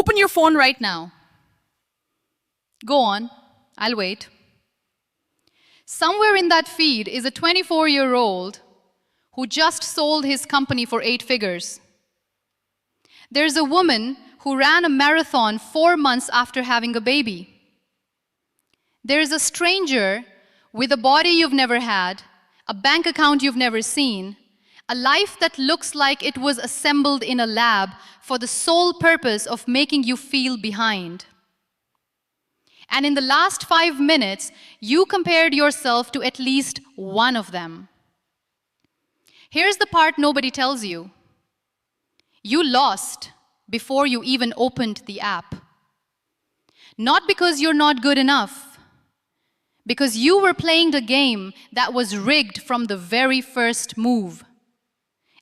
Open your phone right now. Go on, I'll wait. Somewhere in that feed is a 24-year-old who just sold his company for 8 figures. There's a woman who ran a marathon 4 months after having a baby. There's a stranger with a body you've never had, a bank account you've never seen, a life that looks like it was assembled in a lab for the sole purpose of making you feel behind. And in the last 5 minutes, you compared yourself to at least one of them. Here's the part nobody tells you. You lost before you even opened the app. Not because you're not good enough, because you were playing a game that was rigged from the very first move.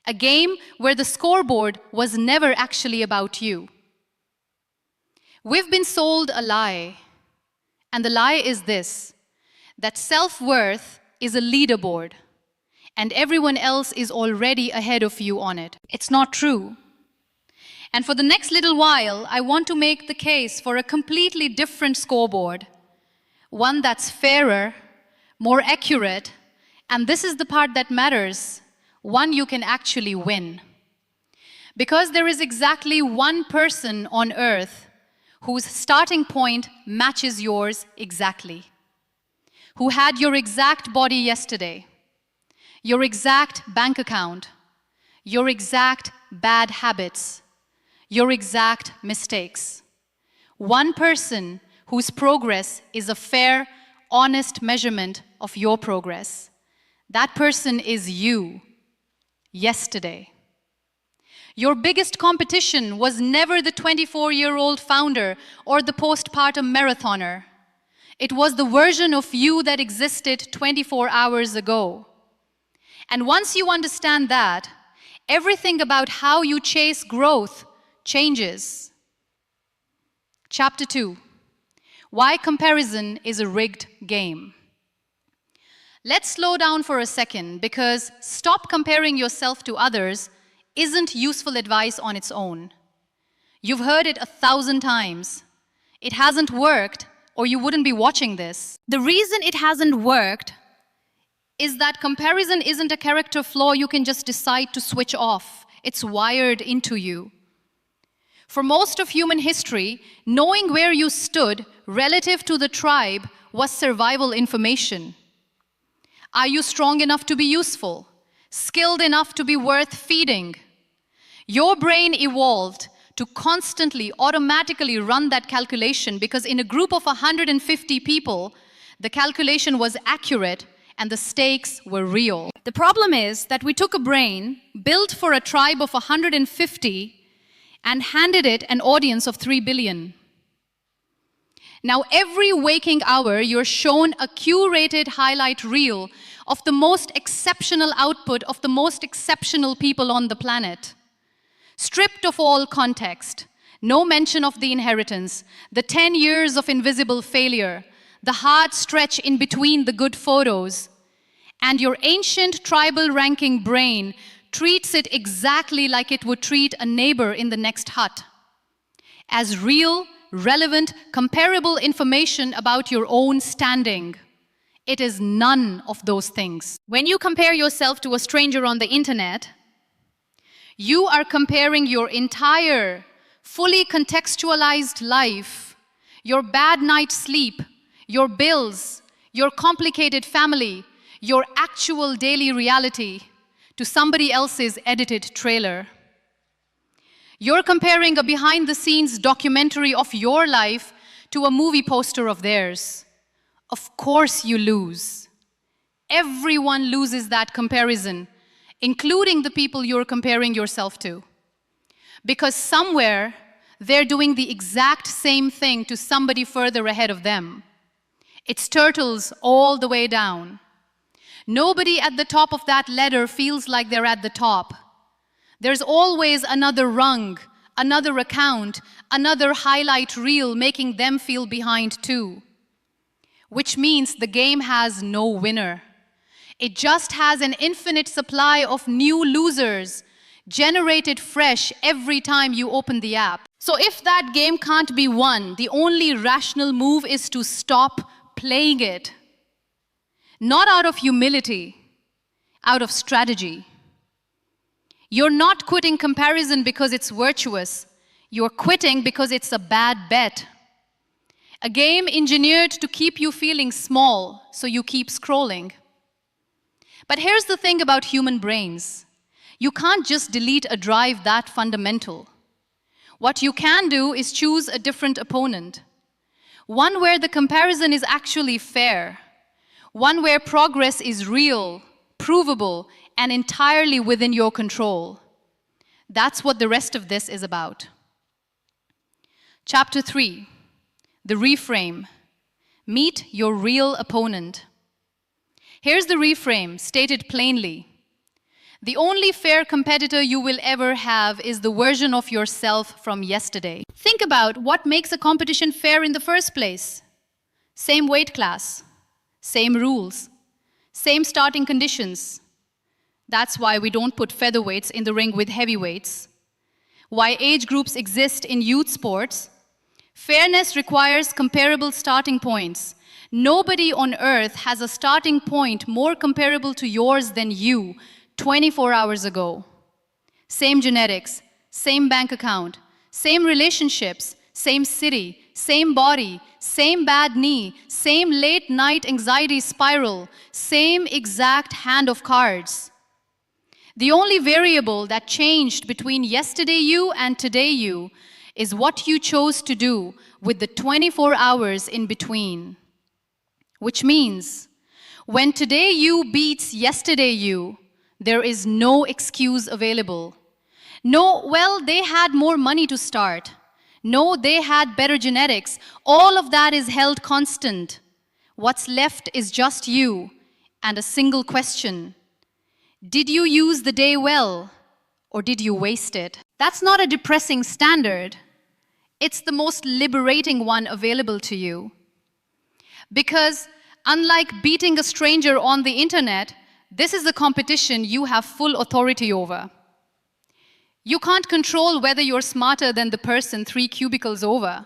A game where the scoreboard was never actually about you. We've been sold a lie, and the lie is this, that self-worth is a leaderboard, and everyone else is already ahead of you on it. It's not true. And for the next little while, I want to make the case for a completely different scoreboard, one that's fairer, more accurate, and this is the part that matters, one you can actually win. Because there is exactly one person on earth whose starting point matches yours exactly, who had your exact body yesterday, your exact bank account, your exact bad habits, your exact mistakes. One person whose progress is a fair, honest measurement of your progress. That person is you, yesterday. Your biggest competition was never the 24-year-old founder or the postpartum marathoner. It was the version of you that existed 24 hours ago. And once you understand that, everything about how you chase growth changes. Chapter 2. Why comparison is a rigged game. Let's slow down for a second, because stop comparing yourself to others isn't useful advice on its own. You've heard it 1,000 times. It hasn't worked, or you wouldn't be watching this. The reason it hasn't worked is that comparison isn't a character flaw you can just decide to switch off. It's wired into you. For most of human history, knowing where you stood relative to the tribe was survival information. Are you strong enough to be useful? Skilled enough to be worth feeding? Your brain evolved to constantly, automatically run that calculation because in a group of 150 people, the calculation was accurate and the stakes were real. The problem is that we took a brain built for a tribe of 150 and handed it an audience of 3 billion. Now, every waking hour, you're shown a curated highlight reel of the most exceptional output of the most exceptional people on the planet. Stripped of all context, no mention of the inheritance, the 10 years of invisible failure, the hard stretch in between the good photos, and your ancient tribal ranking brain treats it exactly like it would treat a neighbor in the next hut, as real, relevant, comparable information about your own standing. It is none of those things. When you compare yourself to a stranger on the internet, you are comparing your entire, fully contextualized life, your bad night's sleep, your bills, your complicated family, your actual daily reality, to somebody else's edited trailer. You're comparing a behind-the-scenes documentary of your life to a movie poster of theirs. Of course you lose. Everyone loses that comparison, including the people you're comparing yourself to. Because somewhere, they're doing the exact same thing to somebody further ahead of them. It's turtles all the way down. Nobody at the top of that ladder feels like they're at the top. There's always another rung, another account, another highlight reel making them feel behind too. Which means the game has no winner. It just has an infinite supply of new losers, generated fresh every time you open the app. So if that game can't be won, the only rational move is to stop playing it. Not out of humility, out of strategy. You're not quitting comparison because it's virtuous. You're quitting because it's a bad bet. A game engineered to keep you feeling small, so you keep scrolling. But here's the thing about human brains. You can't just delete a drive that fundamental. What you can do is choose a different opponent. One where the comparison is actually fair. One where progress is real, provable, and entirely within your control. That's what the rest of this is about. Chapter 3, the reframe. Meet your real opponent. Here's the reframe, stated plainly. The only fair competitor you will ever have is the version of yourself from yesterday. Think about what makes a competition fair in the first place. Same weight class, same rules, same starting conditions. That's why we don't put featherweights in the ring with heavyweights. Why age groups exist in youth sports. Fairness requires comparable starting points. Nobody on earth has a starting point more comparable to yours than you 24 hours ago. Same genetics, same bank account, same relationships, same city, same body, same bad knee, same late night anxiety spiral, same exact hand of cards. The only variable that changed between yesterday you and today you is what you chose to do with the 24 hours in between. Which means, when today you beats yesterday you, there is no excuse available. No, well, they had more money to start. No, they had better genetics. All of that is held constant. What's left is just you and a single question. Did you use the day well, or did you waste it? That's not a depressing standard. It's the most liberating one available to you. Because unlike beating a stranger on the internet, this is a competition you have full authority over. You can't control whether you're smarter than the person 3 cubicles over.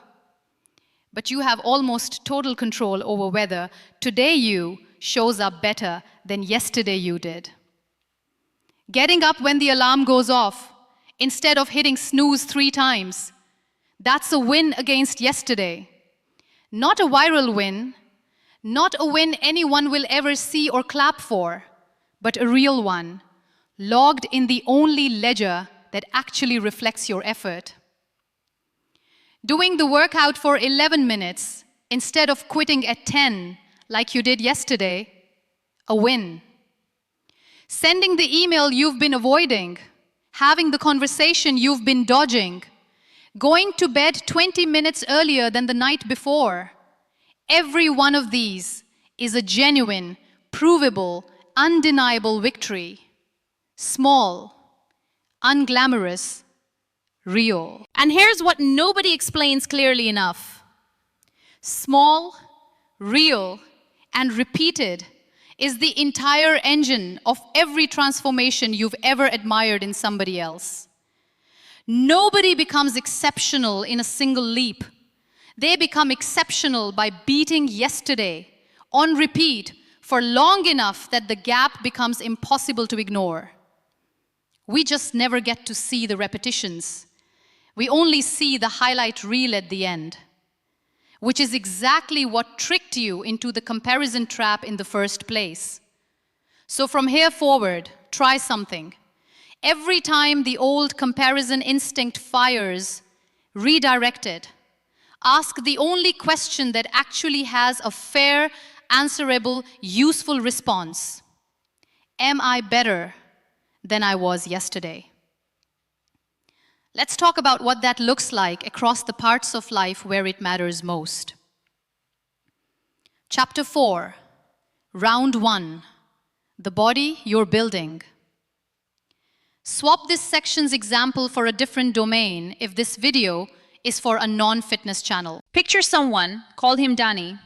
But you have almost total control over whether today you shows up better than yesterday you did. Getting up when the alarm goes off, instead of hitting snooze 3 times, that's a win against yesterday. Not a viral win, not a win anyone will ever see or clap for, but a real one, logged in the only ledger that actually reflects your effort. Doing the workout for 11 minutes instead of quitting at 10 like you did yesterday, a win. Sending the email you've been avoiding, having the conversation you've been dodging, going to bed 20 minutes earlier than the night before. Every one of these is a genuine, provable, undeniable victory. Small, unglamorous, real. And here's what nobody explains clearly enough. Small, real, and repeated is the entire engine of every transformation you've ever admired in somebody else. Nobody becomes exceptional in a single leap. They become exceptional by beating yesterday on repeat for long enough that the gap becomes impossible to ignore. We just never get to see the repetitions. We only see the highlight reel at the end, which is exactly what tricked you into the comparison trap in the first place. So from here forward, try something. Every time the old comparison instinct fires, redirect it. Ask the only question that actually has a fair, answerable, useful response. Am I better than I was yesterday? Let's talk about what that looks like across the parts of life where it matters most. Chapter 4, Round 1, the body you're building. Swap this section's example for a different domain if this video is for a non-fitness channel. Picture someone, call him Danny.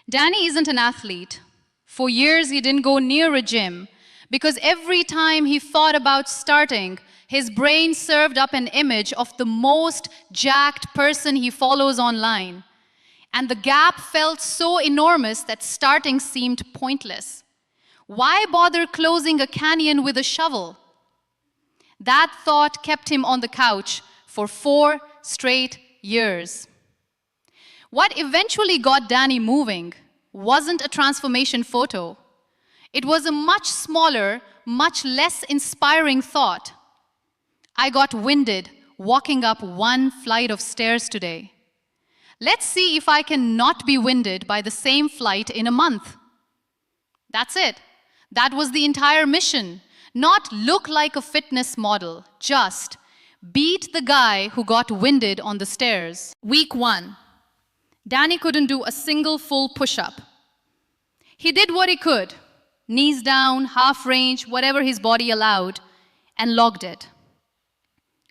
Danny isn't an athlete. For years he didn't go near a gym because every time he thought about starting, his brain served up an image of the most jacked person he follows online. And the gap felt so enormous that starting seemed pointless. Why bother closing a canyon with a shovel? That thought kept him on the couch for 4 straight years. What eventually got Danny moving wasn't a transformation photo. It was a much smaller, much less inspiring thought. I got winded walking up 1 flight of stairs today. Let's see if I can not be winded by the same flight in a month. That's it. That was the entire mission. Not look like a fitness model, just beat the guy who got winded on the stairs. Week 1. Danny couldn't do a single full push-up. He did what he could, knees down, half range, whatever his body allowed, and logged it.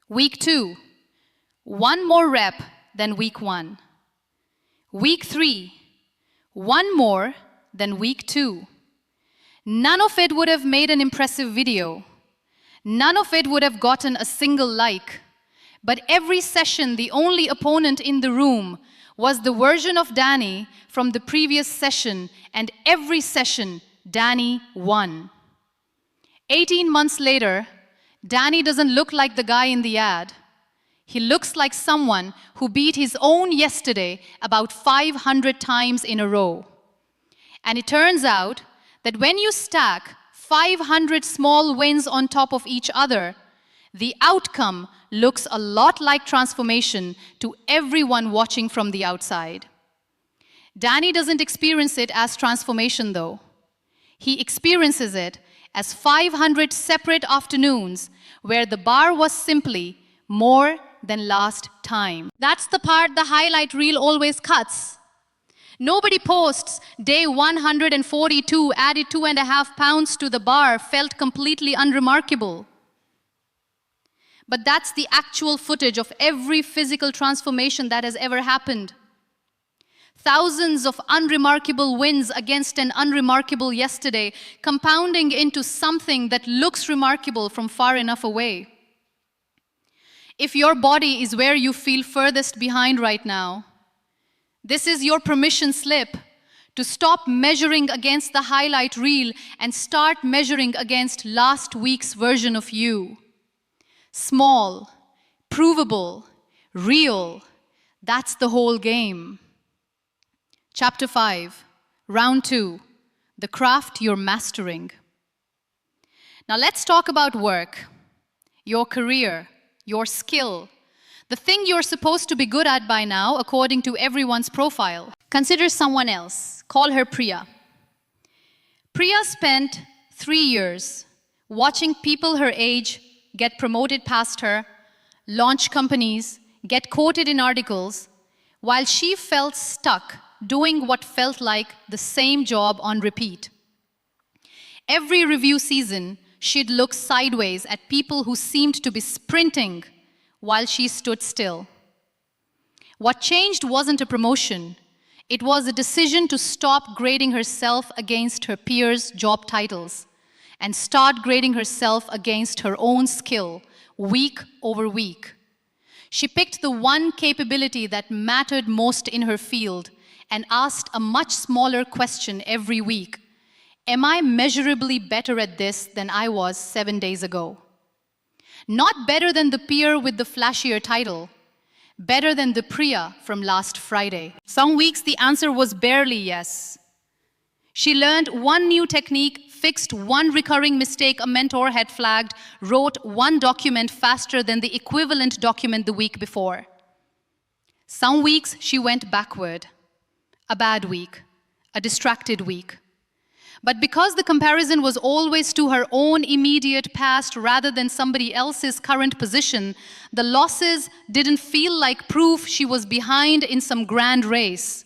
Week 2. 1 more rep than week 1. Week 3, 1 more than week 2. None of it would have made an impressive video. None of it would have gotten a single like. But every session, the only opponent in the room was the version of Danny from the previous session, and every session, Danny won. 18 months later, Danny doesn't look like the guy in the ad. He looks like someone who beat his own yesterday about 500 times in a row. And it turns out that when you stack 500 small wins on top of each other, the outcome looks a lot like transformation to everyone watching from the outside. Danny doesn't experience it as transformation, though. He experiences it as 500 separate afternoons where the bar was simply more than last time. That's the part the highlight reel always cuts. Nobody posts, day 142 added 2.5 pounds to the bar, felt completely unremarkable. But that's the actual footage of every physical transformation that has ever happened. Thousands of unremarkable wins against an unremarkable yesterday, compounding into something that looks remarkable from far enough away. If your body is where you feel furthest behind right now, this is your permission slip to stop measuring against the highlight reel and start measuring against last week's version of you. Small, provable, real, that's the whole game. Chapter 5, Round 2, the craft you're mastering. Now let's talk about work, your career, your skill, the thing you're supposed to be good at by now, according to everyone's profile. Consider someone else. Call her Priya. Priya spent 3 years watching people her age get promoted past her, launch companies, get quoted in articles, while she felt stuck doing what felt like the same job on repeat. Every review season, she'd look sideways at people who seemed to be sprinting while she stood still. What changed wasn't a promotion. It was a decision to stop grading herself against her peers' job titles and start grading herself against her own skill, week over week. She picked the one capability that mattered most in her field and asked a much smaller question every week. Am I measurably better at this than I was 7 days ago? Not better than the peer with the flashier title, better than the Priya from last Friday. Some weeks the answer was barely yes. She learned one new technique, fixed one recurring mistake a mentor had flagged, wrote one document faster than the equivalent document the week before. Some weeks she went backward. A bad week, a distracted week. But because the comparison was always to her own immediate past rather than somebody else's current position, the losses didn't feel like proof she was behind in some grand race.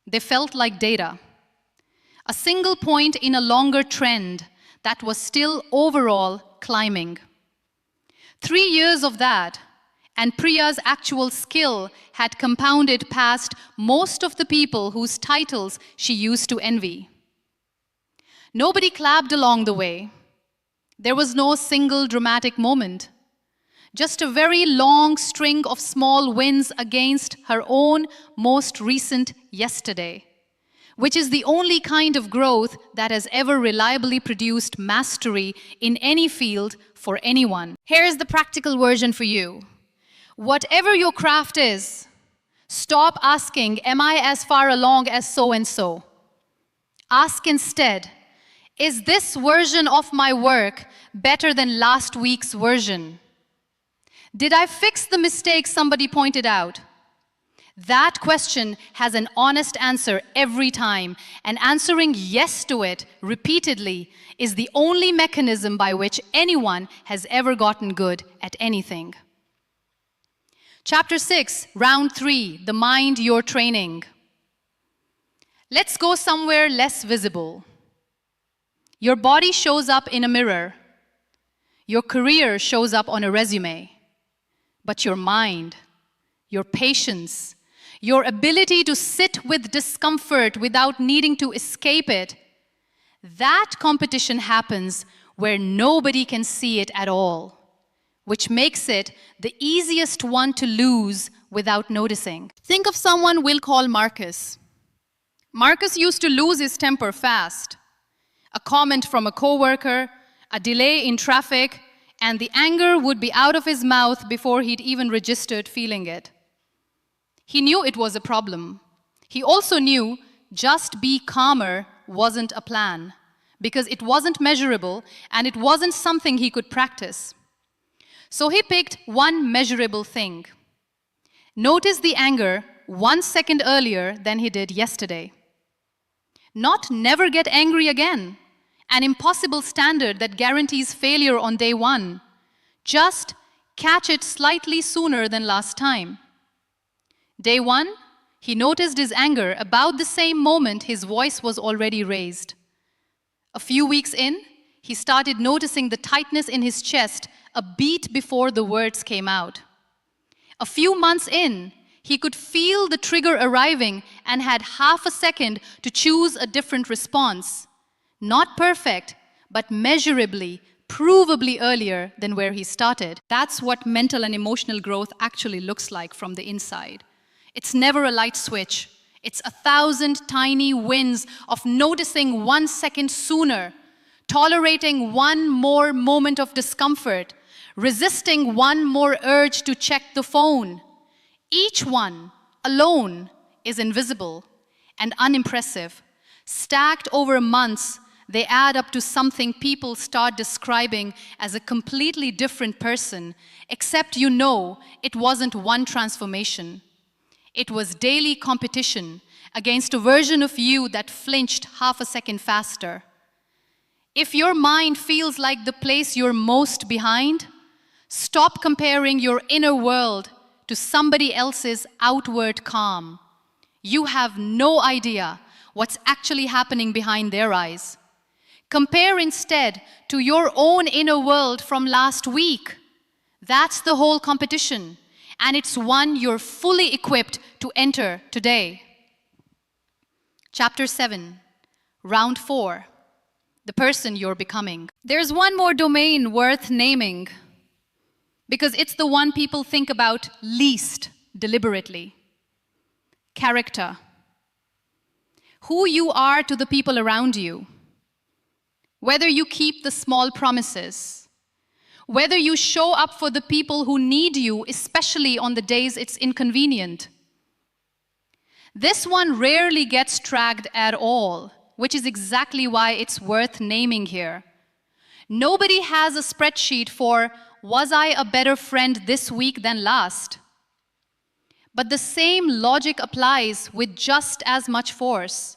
They felt like data. A single point in a longer trend that was still overall climbing. 3 years of that, and Priya's actual skill had compounded past most of the people whose titles she used to envy. Nobody clapped along the way. There was no single dramatic moment. Just a very long string of small wins against her own most recent yesterday, which is the only kind of growth that has ever reliably produced mastery in any field for anyone. Here's the practical version for you. Whatever your craft is, stop asking, am I as far along as so-and-so? Ask instead, is this version of my work better than last week's version? Did I fix the mistake somebody pointed out? That question has an honest answer every time, and answering yes to it repeatedly is the only mechanism by which anyone has ever gotten good at anything. Chapter 6, Round 3, The Mind You're Training. Let's go somewhere less visible. Your body shows up in a mirror. Your career shows up on a resume. But your mind, your patience, your ability to sit with discomfort without needing to escape it, that competition happens where nobody can see it at all, which makes it the easiest one to lose without noticing. Think of someone we'll call Marcus. Marcus used to lose his temper fast. A comment from a coworker, a delay in traffic, and the anger would be out of his mouth before he'd even registered feeling it. He knew it was a problem. He also knew just be calmer wasn't a plan, because it wasn't measurable and it wasn't something he could practice. So he picked one measurable thing. Notice the anger 1 second earlier than he did yesterday. Not never get angry again, an impossible standard that guarantees failure on day one. Just catch it slightly sooner than last time. Day one, he noticed his anger about the same moment his voice was already raised. A few weeks in, he started noticing the tightness in his chest a beat before the words came out. A few months in, he could feel the trigger arriving and had half a second to choose a different response. Not perfect, but measurably, provably earlier than where he started. That's what mental and emotional growth actually looks like from the inside. It's never a light switch. It's 1,000 tiny wins of noticing 1 second sooner, tolerating one more moment of discomfort, resisting one more urge to check the phone. Each one, alone, is invisible and unimpressive. Stacked over months, they add up to something people start describing as a completely different person, except you know it wasn't one transformation. It was daily competition against a version of you that flinched half a second faster. If your mind feels like the place you're most behind, stop comparing your inner world to somebody else's outward calm. You have no idea what's actually happening behind their eyes. Compare instead to your own inner world from last week. That's the whole competition, and it's one you're fully equipped to enter today. Chapter 7, Round 4, The Person You're Becoming. There's one more domain worth naming, because it's the one people think about least deliberately. Character. Who you are to the people around you. Whether you keep the small promises. Whether you show up for the people who need you, especially on the days it's inconvenient. This one rarely gets tracked at all, which is exactly why it's worth naming here. Nobody has a spreadsheet for, was I a better friend this week than last? But the same logic applies with just as much force.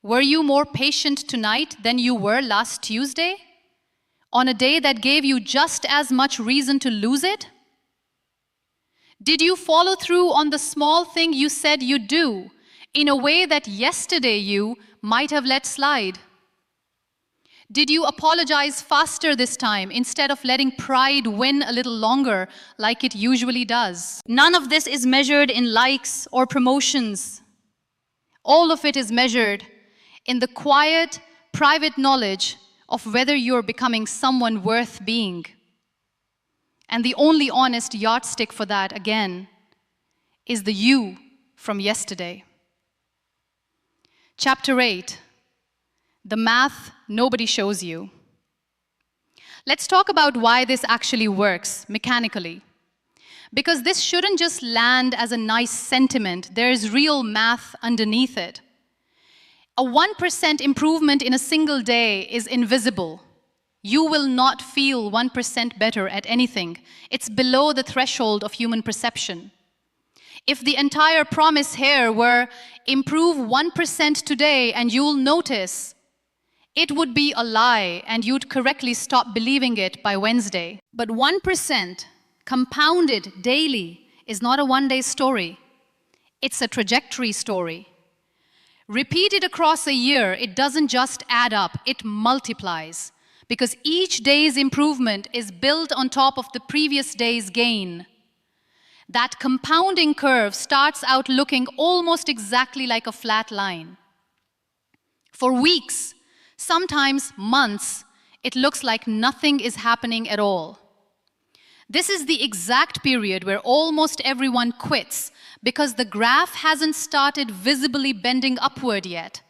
Were you more patient tonight than you were last Tuesday? On a day that gave you just as much reason to lose it? Did you follow through on the small thing you said you'd do in a way that yesterday you might have let slide? Did you apologize faster this time instead of letting pride win a little longer like it usually does? None of this is measured in likes or promotions. All of it is measured in the quiet, private knowledge of whether you're becoming someone worth being. And the only honest yardstick for that, again, is the you from yesterday. Chapter 8, the math nobody shows you. Let's talk about why this actually works mechanically. Because this shouldn't just land as a nice sentiment, there is real math underneath it. A 1% improvement in a single day is invisible. You will not feel 1% better at anything. It's below the threshold of human perception. If the entire promise here were improve 1% today and you'll notice, it would be a lie and you'd correctly stop believing it by Wednesday. But 1% compounded daily is not a one-day story. It's a trajectory story. Repeated across a year, it doesn't just add up, it multiplies. Because each day's improvement is built on top of the previous day's gain. That compounding curve starts out looking almost exactly like a flat line. For weeks, sometimes months, it looks like nothing is happening at all. This is the exact period where almost everyone quits because the graph hasn't started visibly bending upward yet.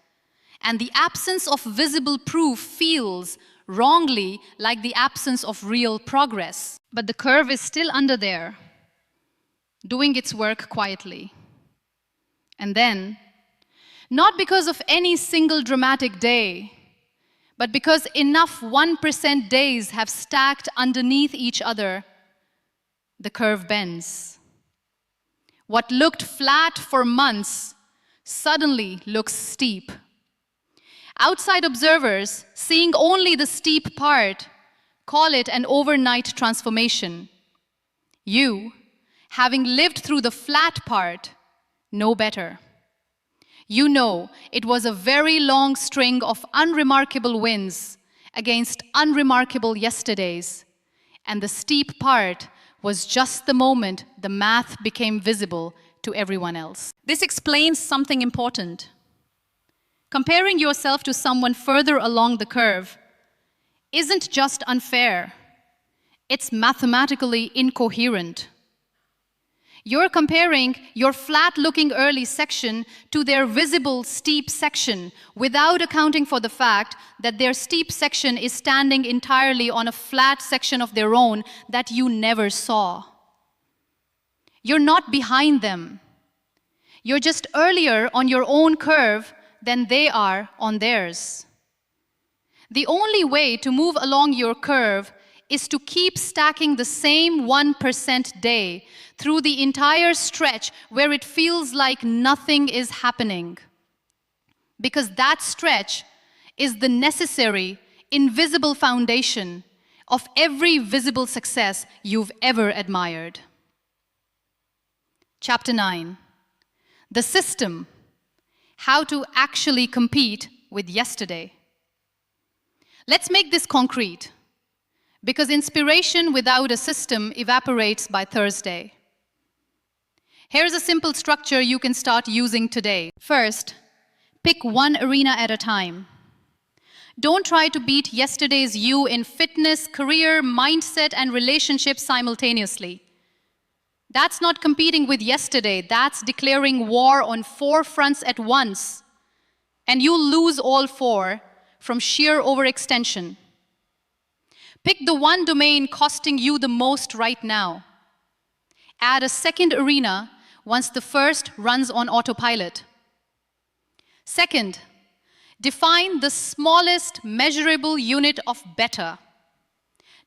And the absence of visible proof feels wrongly like the absence of real progress. But the curve is still under there, doing its work quietly. And then, not because of any single dramatic day, but because enough 1% days have stacked underneath each other, the curve bends. What looked flat for months suddenly looks steep. Outside observers, seeing only the steep part, call it an overnight transformation. You, having lived through the flat part, know better. You know it was a very long string of unremarkable wins against unremarkable yesterdays, and the steep part was just the moment the math became visible to everyone else. This explains something important. Comparing yourself to someone further along the curve isn't just unfair, it's mathematically incoherent. You're comparing your flat-looking early section to their visible steep section without accounting for the fact that their steep section is standing entirely on a flat section of their own that you never saw. You're not behind them. You're just earlier on your own curve than they are on theirs. The only way to move along your curve is to keep stacking the same 1% day through the entire stretch where it feels like nothing is happening. Because that stretch is the necessary, invisible foundation of every visible success you've ever admired. Chapter 9, the system, how to actually compete with yesterday. Let's make this concrete, because inspiration without a system evaporates by Thursday. Here's a simple structure you can start using today. First, pick one arena at a time. Don't try to beat yesterday's you in fitness, career, mindset, and relationships simultaneously. That's not competing with yesterday, that's declaring war on 4 fronts at once. And you'll lose all 4 from sheer overextension. Pick the one domain costing you the most right now. Add a second arena once the first runs on autopilot. Second, define the smallest measurable unit of better.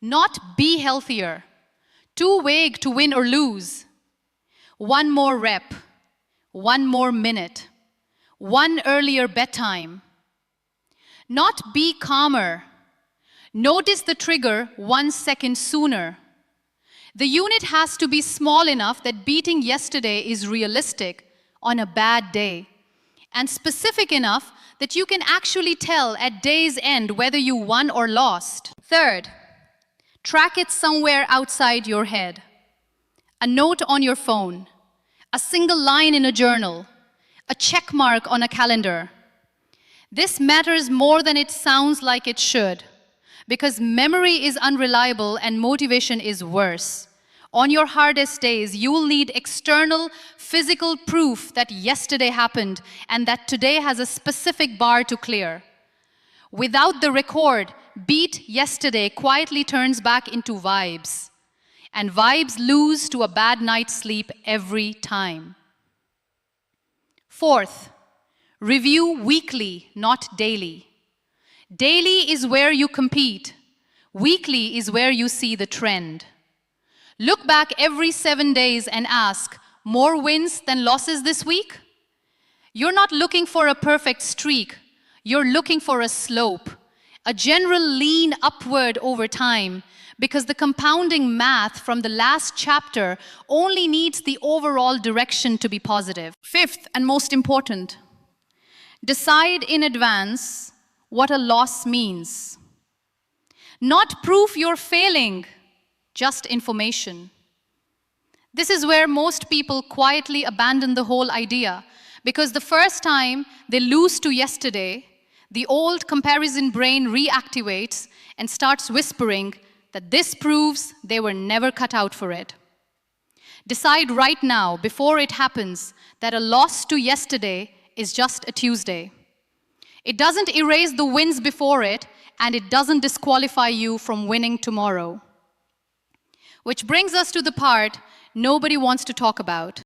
Not be healthier, too vague to win or lose. 1 more rep, 1 more minute, 1 earlier bedtime. Not be calmer. Notice the trigger 1 second sooner. The unit has to be small enough that beating yesterday is realistic on a bad day, and specific enough that you can actually tell at day's end whether you won or lost. Third, track it somewhere outside your head. A note on your phone, a single line in a journal, a check mark on a calendar. This matters more than it sounds like it should, Because memory is unreliable and motivation is worse. On your hardest days, you will need external, physical proof that yesterday happened and that today has a specific bar to clear. Without the record, beat yesterday quietly turns back into vibes. And vibes lose to a bad night's sleep every time. Fourth, review weekly, not daily. Daily is where you compete. Weekly is where you see the trend. Look back every 7 days and ask, more wins than losses this week? You're not looking for a perfect streak. You're looking for a slope, a general lean upward over time, because the compounding math from the last chapter only needs the overall direction to be positive. Fifth and most important, decide in advance what a loss means. Not proof you're failing, just information. This is where most people quietly abandon the whole idea, because the first time they lose to yesterday, the old comparison brain reactivates and starts whispering that this proves they were never cut out for it. Decide right now, before it happens, that a loss to yesterday is just a Tuesday. It doesn't erase the wins before it, and it doesn't disqualify you from winning tomorrow. Which brings us to the part nobody wants to talk about.